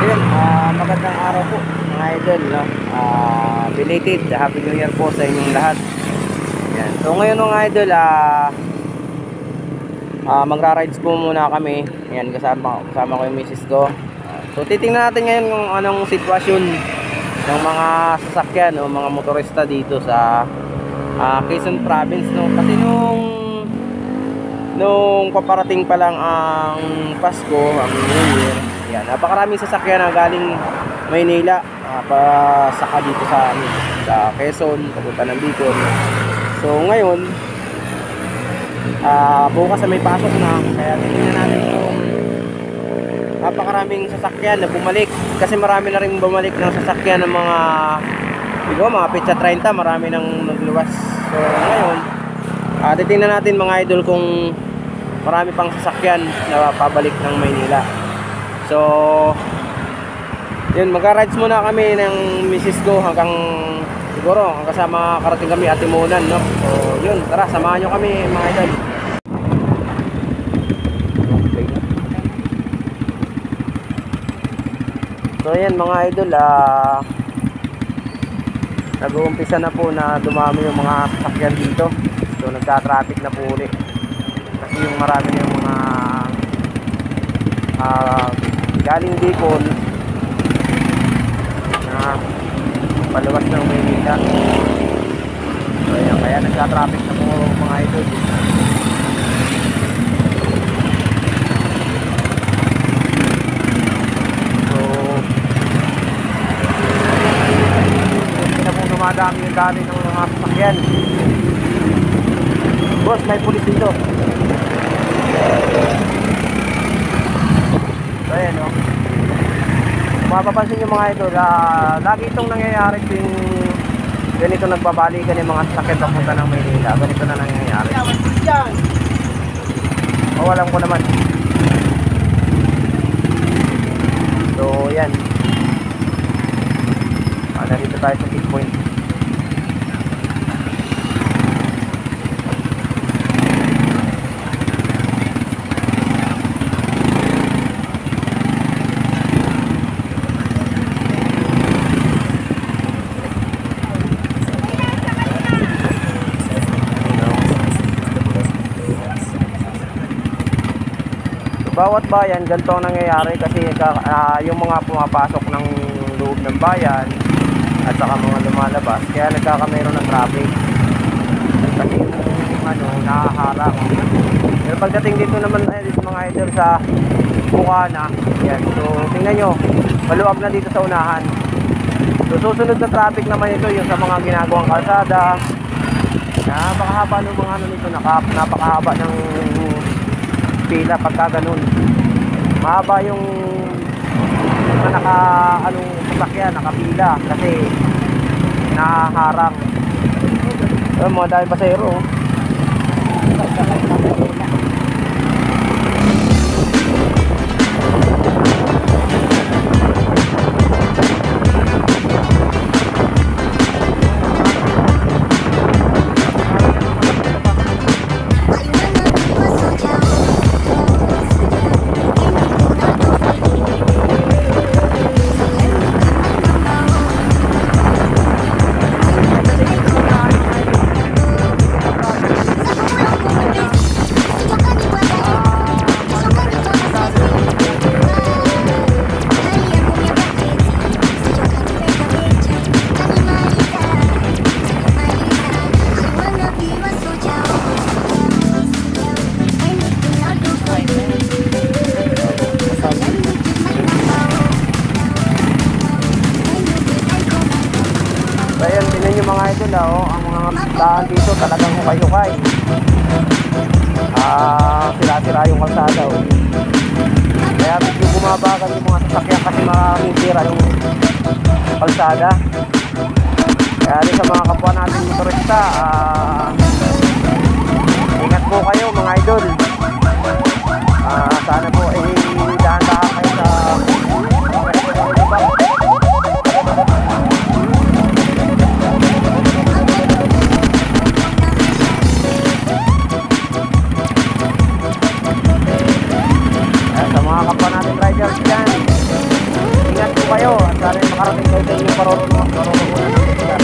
yun, magandang araw po mga idol, no? Belated Happy New Year po sa inyong lahat. Yan. So ngayon mga idol, magra-rides po muna kami. Yan, kasama ko yung misis ko. So titingnan natin ngayon kung anong sitwasyon ng mga sasakyan o mga motorista dito sa Quezon Province, no? Kasi nung paparating pa lang ang Pasko, ang New Year, yan, napakaraming sasakyan na galing Maynila pasaka dito sa Quezon, papunta ng Bicol. So ngayon, bukas may pasok na, kaya tingnan natin kung napakaraming sasakyan na bumalik, kasi marami na rin bumalik ng sasakyan ng mga Petsa 30, marami nang nagluwas. So ngayon, titingnan natin mga idol kung marami pang sasakyan na pabalik ng Maynila. So yun, magra-rides muna kami ng misis ko hanggang siguro kasama karating kami Atimunan, no? So yun, tara, samahan nyo kami mga idol. So yan mga idol, nag-uumpisa na po na dumami yung mga sasakyan dito. So nagka-traffic na po ulit, kasi yung marami na yung mga galing Bicol na paluwas ng Maynila. So ayan, kaya nagka-traffic na po mga idol. So hindi na po dumadami yung dami ng mga sasakyan. Boss, may pulis dito. So ayan, no? Mapapansin nyo mga idol, lagi itong nangyayari yung ganito, nagbabalikan yung mga sasakyan papunta ng Maynila. Ganito na nangyayari. Walang ko naman. So yan, narito tayo sa checkpoint. Bawat bayan ganito ang nangyayari, kasi yung mga pumapasok ng loob ng bayan at saka mga lumalabas, kaya nagkakameron ng traffic kasi yung nakaharang. Pero pagdating dito naman dito mga idol sa Bukana, yan, so tingnan nyo, maluwag na dito sa unahan. So susunod na traffic naman ito yung sa mga ginagawang kalsada. Napakahaba ng mga nito, napakahaba ng pila pagka ganun. Mahaba yung sasakyan, nakapila kasi naharang. Mga dahil pasero. Ayan, tinan nyo mga idol, ang mga daan dito talagang hukay-hukay. Sira-sira yung kalsada. Kaya medyo bumabagal yung mga sasakyan kasi maraming sira yung kalsada. Kaya din sa mga kapwa natin motorista, ingat po kayo mga idol. Sana po dahan-dahan kayo sa mga kapwa natin riders dyan. Ingat marurungan ng bigla.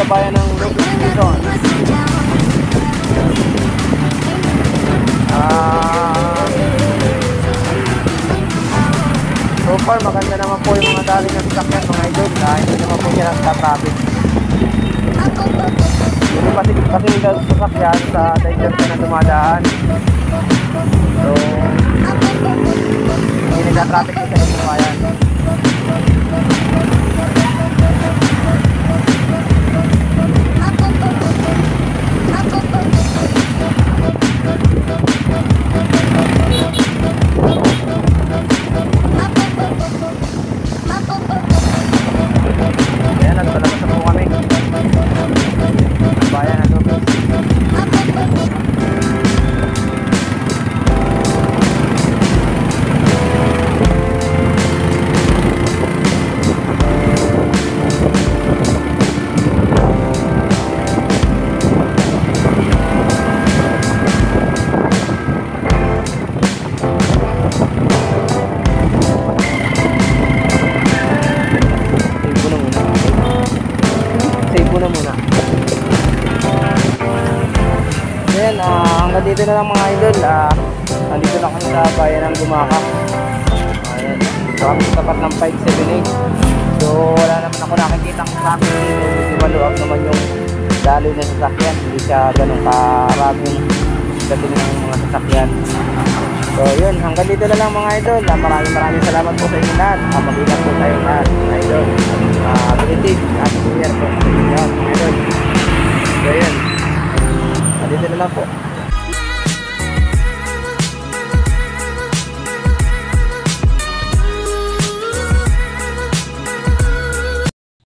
Bayan ng Luzon. So far maganda naman po yung mga dali ng sasakyan mga idol, hindi naman po siya nagtatraffic. Hindi kasi yung sasakyan sa diversion na dumadaan. So hindi nagtatraffic yung sa ibang bayan. Hanggang dito na lang mga idol. Nandito na kami sa bayan ng Gumaca. Ayan, so kami sa tapat ng 578. So wala naman ako nakikita ang traffic dito. Hindi maluwag naman yung daloy na sasakyan. Hindi siya ganun karaming dating ng mga sasakyan. So yun, hanggang dito na lang mga idol. Maraming salamat po sa inyo lahat. Mag-ingat po tayo lahat mga idol. Ability, Happy New Year po sa inyo mga idol. So yun, dito na lang po.